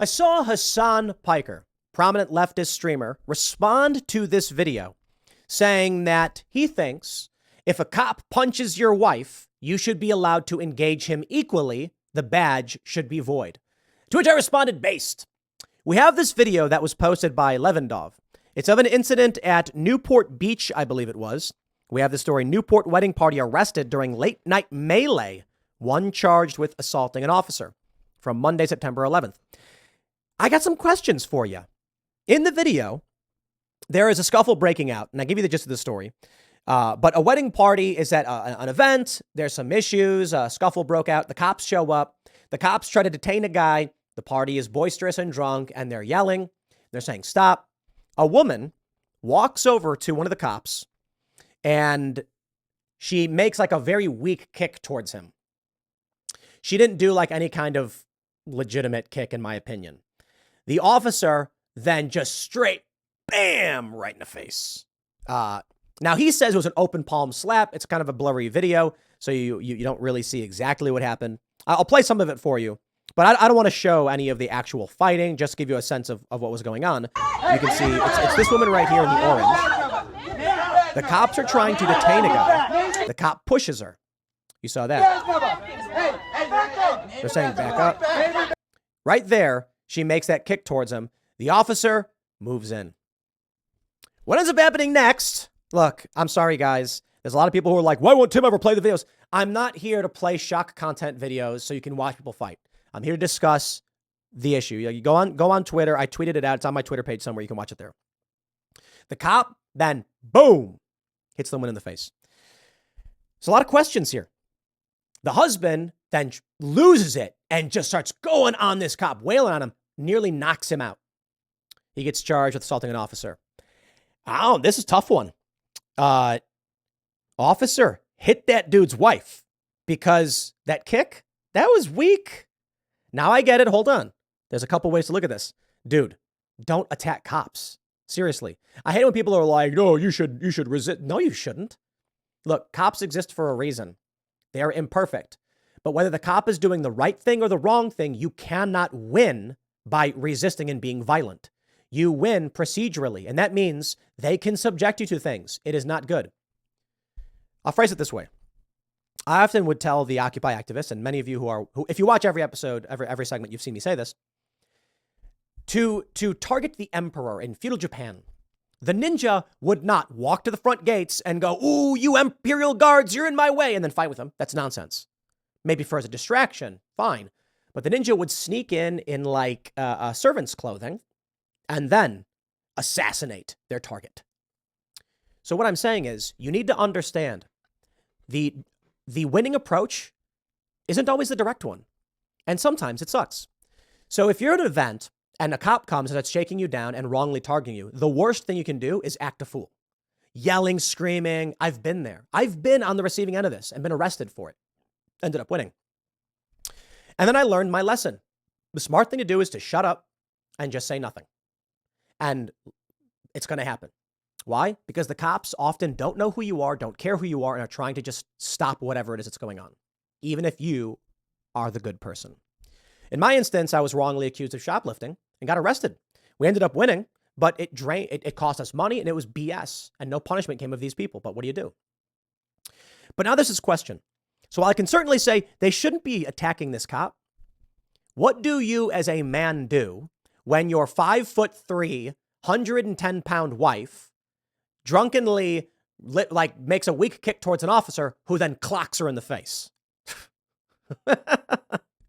I saw Hassan Piker, prominent leftist streamer, respond to this video saying that he thinks if a cop punches your wife, you should be allowed to engage him equally. The badge should be void. To which I responded, based. We have this video that was posted by Levendov. It's of an incident at Newport Beach, I believe it was. We have the story, Newport wedding party arrested during late night melee, one charged with assaulting an officer, from Monday, September 11th. I got some questions for you. In the video, there is a scuffle breaking out, and I give you the gist of the story. But a wedding party is at an event. There's some issues. A scuffle broke out. The cops show up. The cops try to detain a guy. The party is boisterous and drunk, and they're yelling. They're saying, stop. A woman walks over to one of the cops, and she makes like a very weak kick towards him. She didn't do like any kind of legitimate kick, in my opinion. The officer then just straight, bam, right in the face. Now, he says it was an open palm slap. It's kind of a blurry video, so you don't really see exactly what happened. I'll play some of it for you, but I don't want to show any of the actual fighting, just to give you a sense of what was going on. You can see it's this woman right here in the orange. The cops are trying to detain a guy. The cop pushes her. You saw that. They're saying back up. Right there, she makes that kick towards him. The officer moves in. What ends up happening next? Look, I'm sorry, guys. There's a lot of people who are like, why won't Tim ever play the videos? I'm not here to play shock content videos so you can watch people fight. I'm here to discuss the issue. You go on Twitter. I tweeted it out. It's on my Twitter page somewhere. You can watch it there. The cop then, boom, hits the woman in the face. There's a lot of questions here. The husband then loses it and just starts going on this cop, wailing on him, nearly knocks him out. He gets charged with assaulting an officer. Oh, this is a tough one. Officer hit that dude's wife because that kick, that was weak. Now I get it. Hold on. There's a couple ways to look at this. Dude, don't attack cops. Seriously. I hate when people are like, no, you should resist. No, you shouldn't. Look, cops exist for a reason. They are imperfect. But whether the cop is doing the right thing or the wrong thing, you cannot win by resisting and being violent. You win procedurally, and that means they can subject you to things. It is not good. I'll phrase it this way. I often would tell the Occupy activists, and many of you who if you watch every episode, every segment, you've seen me say this, to target the emperor in feudal Japan. The ninja would not walk to the front gates and go, ooh, you imperial guards, you're in my way, and then fight with them. That's nonsense. Maybe for as a distraction, fine. But the ninja would sneak in like servant's clothing and then assassinate their target. So what I'm saying is you need to understand the winning approach isn't always the direct one. And sometimes it sucks. So if you're at an event and a cop comes and it's shaking you down and wrongly targeting you, the worst thing you can do is act a fool. Yelling, screaming. I've been there. I've been on the receiving end of this and been arrested for it. Ended up winning. And then I learned my lesson. The smart thing to do is to shut up and just say nothing. And it's going to happen. Why? Because the cops often don't know who you are, don't care who you are, and are trying to just stop whatever it is that's going on, even if you are the good person. In my instance, I was wrongly accused of shoplifting and got arrested. We ended up winning, but it cost us money, and it was BS, and no punishment came of these people. But what do you do? But now there's this question. So while I can certainly say they shouldn't be attacking this cop, what do you as a man do when your 5'3", 110-pound wife drunkenly makes a weak kick towards an officer who then clocks her in the face?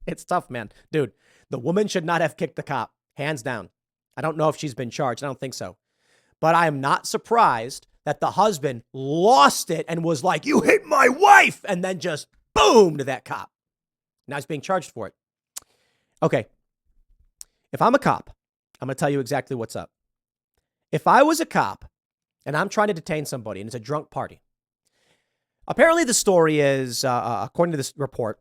It's tough, man. Dude, the woman should not have kicked the cop. Hands down. I don't know if she's been charged. I don't think so. But I am not surprised that the husband lost it and was like, you hit my wife, and then just boom to that cop. Now he's being charged for it. Okay. If I'm a cop, I'm going to tell you exactly what's up. If I was a cop and I'm trying to detain somebody and it's a drunk party, apparently the story is, according to this report,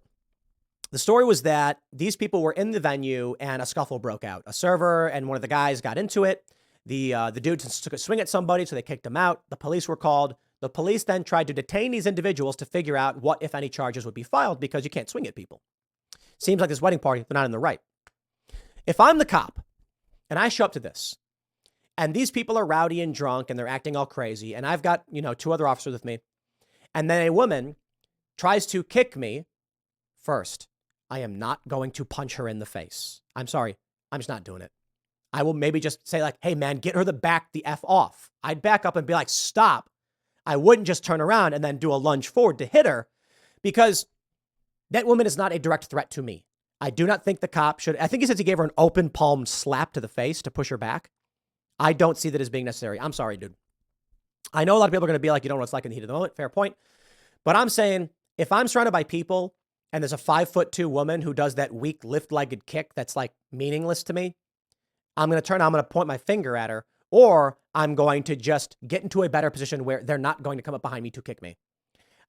the story was that these people were in the venue and a scuffle broke out. A server and one of the guys got into it. The dude took a swing at somebody, so they kicked him out. The police were called. The police then tried to detain these individuals to figure out what, if any, charges would be filed because you can't swing at people. Seems like this wedding party, they're not in the right. If I'm the cop and I show up to this and these people are rowdy and drunk and they're acting all crazy and I've got, two other officers with me, and then a woman tries to kick me, first, I am not going to punch her in the face. I'm sorry. I'm just not doing it. I will maybe just say like, hey man, get her back the F off. I'd back up and be like, stop. I wouldn't just turn around and then do a lunge forward to hit her, because that woman is not a direct threat to me. I do not think the cop should. I think he says he gave her an open palm slap to the face to push her back. I don't see that as being necessary. I'm sorry, dude. I know a lot of people are going to be like, you don't know what it's like in the heat of the moment. Fair point. But I'm saying if I'm surrounded by people and there's a 5'2" woman who does that weak lift-legged kick that's like meaningless to me, I'm going to point my finger at her, or I'm going to just get into a better position where they're not going to come up behind me to kick me.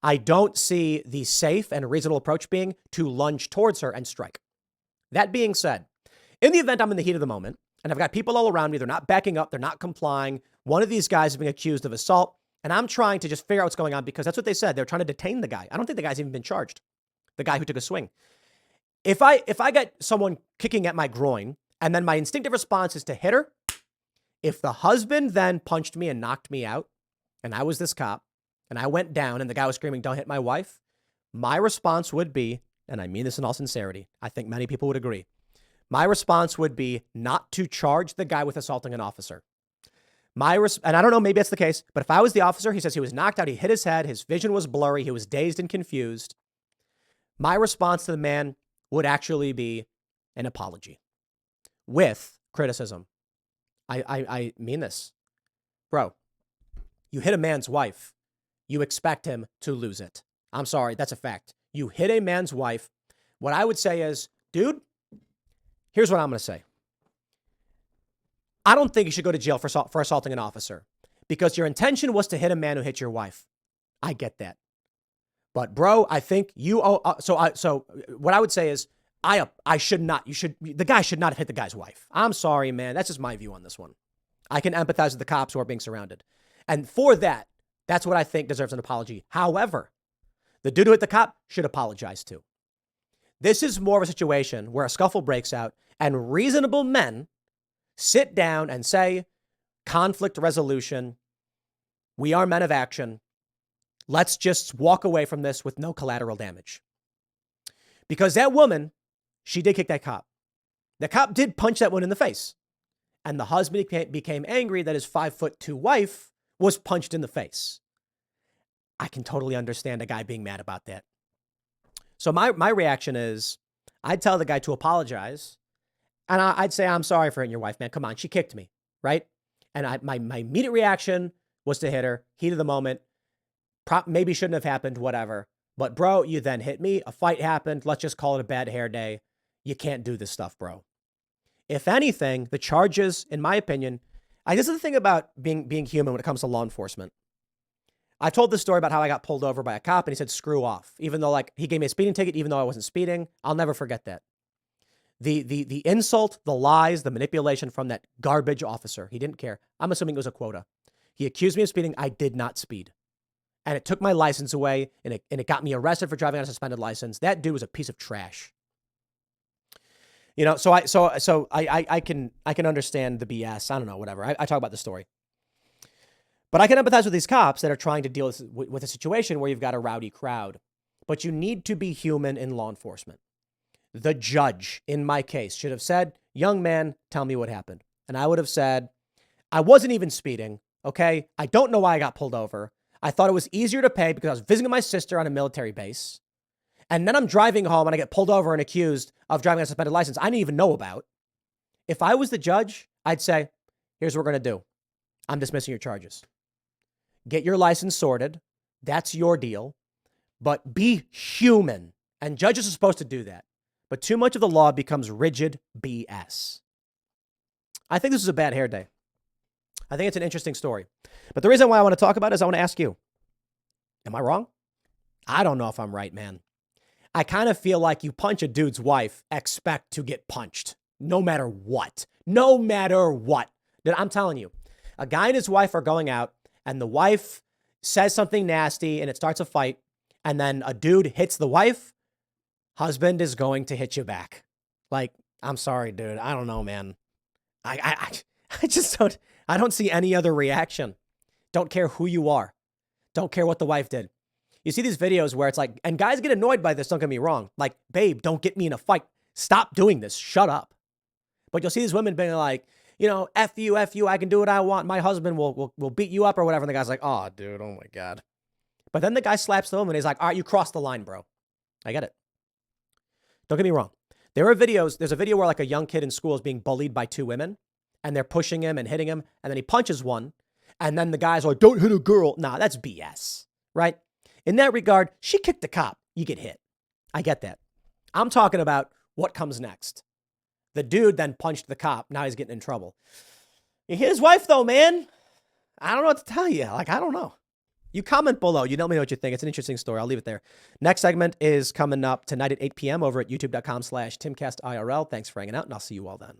I don't see the safe and reasonable approach being to lunge towards her and strike. That being said, in the event I'm in the heat of the moment and I've got people all around me, they're not backing up, they're not complying, one of these guys is being accused of assault, and I'm trying to just figure out what's going on because that's what they said. They're trying to detain the guy. I don't think the guy's even been charged, the guy who took a swing. If I get someone kicking at my groin and then my instinctive response is to hit her, if the husband then punched me and knocked me out and I was this cop and I went down and the guy was screaming, don't hit my wife, my response would be, and I mean this in all sincerity, I think many people would agree, my response would be not to charge the guy with assaulting an officer. And I don't know, maybe that's the case, but if I was the officer, he says he was knocked out, he hit his head, his vision was blurry, he was dazed and confused. My response to the man would actually be an apology with criticism. I mean this. Bro, you hit a man's wife, you expect him to lose it. I'm sorry, that's a fact. You hit a man's wife. What I would say is, dude, here's what I'm going to say. I don't think you should go to jail for assaulting an officer because your intention was to hit a man who hit your wife. I get that. But bro, I think you so what I would say is I should not, the guy should not have hit the guy's wife. I'm sorry, man. That's just my view on this one. I can empathize with the cops who are being surrounded. And for that, that's what I think deserves an apology. However, the dude who hit the cop should apologize too. This is more of a situation where a scuffle breaks out and reasonable men sit down and say, conflict resolution, we are men of action. Let's just walk away from this with no collateral damage. Because that woman, she did kick that cop. The cop did punch that one in the face. And the husband became angry that his 5'2" wife was punched in the face. I can totally understand a guy being mad about that. So my reaction is I'd tell the guy to apologize. And I'd say, I'm sorry for hitting your wife, man. Come on. She kicked me. Right. And my immediate reaction was to hit her. Heat of the moment. Maybe shouldn't have happened, whatever. But bro, you then hit me. A fight happened. Let's just call it a bad hair day. You can't do this stuff, bro. If anything, the charges, in my opinion, this is the thing about being human when it comes to law enforcement. I told this story about how I got pulled over by a cop and he said, screw off. Even though he gave me a speeding ticket, even though I wasn't speeding. I'll never forget that. The insult, the lies, the manipulation from that garbage officer. He didn't care. I'm assuming it was a quota. He accused me of speeding. I did not speed. And it took my license away and it got me arrested for driving on a suspended license. That dude was a piece of trash. So I can understand the BS. I don't know, whatever. I talk about the story. But I can empathize with these cops that are trying to deal with a situation where you've got a rowdy crowd. But you need to be human in law enforcement. The judge, in my case, should have said, young man, tell me what happened. And I would have said, I wasn't even speeding, okay? I don't know why I got pulled over. I thought it was easier to pay because I was visiting my sister on a military base. And then I'm driving home and I get pulled over and accused of driving on a suspended license I didn't even know about. If I was the judge, I'd say, here's what we're going to do. I'm dismissing your charges. Get your license sorted. That's your deal. But be human. And judges are supposed to do that. But too much of the law becomes rigid BS. I think this is a bad hair day. I think it's an interesting story. But the reason why I want to talk about it is I want to ask you, am I wrong? I don't know if I'm right, man. I kind of feel like you punch a dude's wife, expect to get punched. No matter what. No matter what. I'm telling you, a guy and his wife are going out and the wife says something nasty and it starts a fight. And then a dude hits the wife. Husband is going to hit you back. Like, I'm sorry, dude. I don't know, man. I just I don't see any other reaction. Don't care who you are. Don't care what the wife did. You see these videos where it's like, and guys get annoyed by this, don't get me wrong. Like, babe, don't get me in a fight. Stop doing this. Shut up. But you'll see these women being like, you know, F you, I can do what I want. My husband will beat you up or whatever. And the guy's like, oh, dude, oh my God. But then the guy slaps the woman and he's like, all right, you crossed the line, bro. I get it. Don't get me wrong. There are videos. There's a video where like a young kid in school is being bullied by two women and they're pushing him and hitting him. And then he punches one. And then the guy's like, don't hit a girl. Nah, that's BS, right? In that regard, she kicked the cop. You get hit. I get that. I'm talking about what comes next. The dude then punched the cop. Now he's getting in trouble. You hit his wife, though, man. I don't know what to tell you. Like, I don't know. You comment below. You let me know what you think. It's an interesting story. I'll leave it there. Next segment is coming up tonight at 8 p.m. over at youtube.com/TimcastIRL. Thanks for hanging out, and I'll see you all then.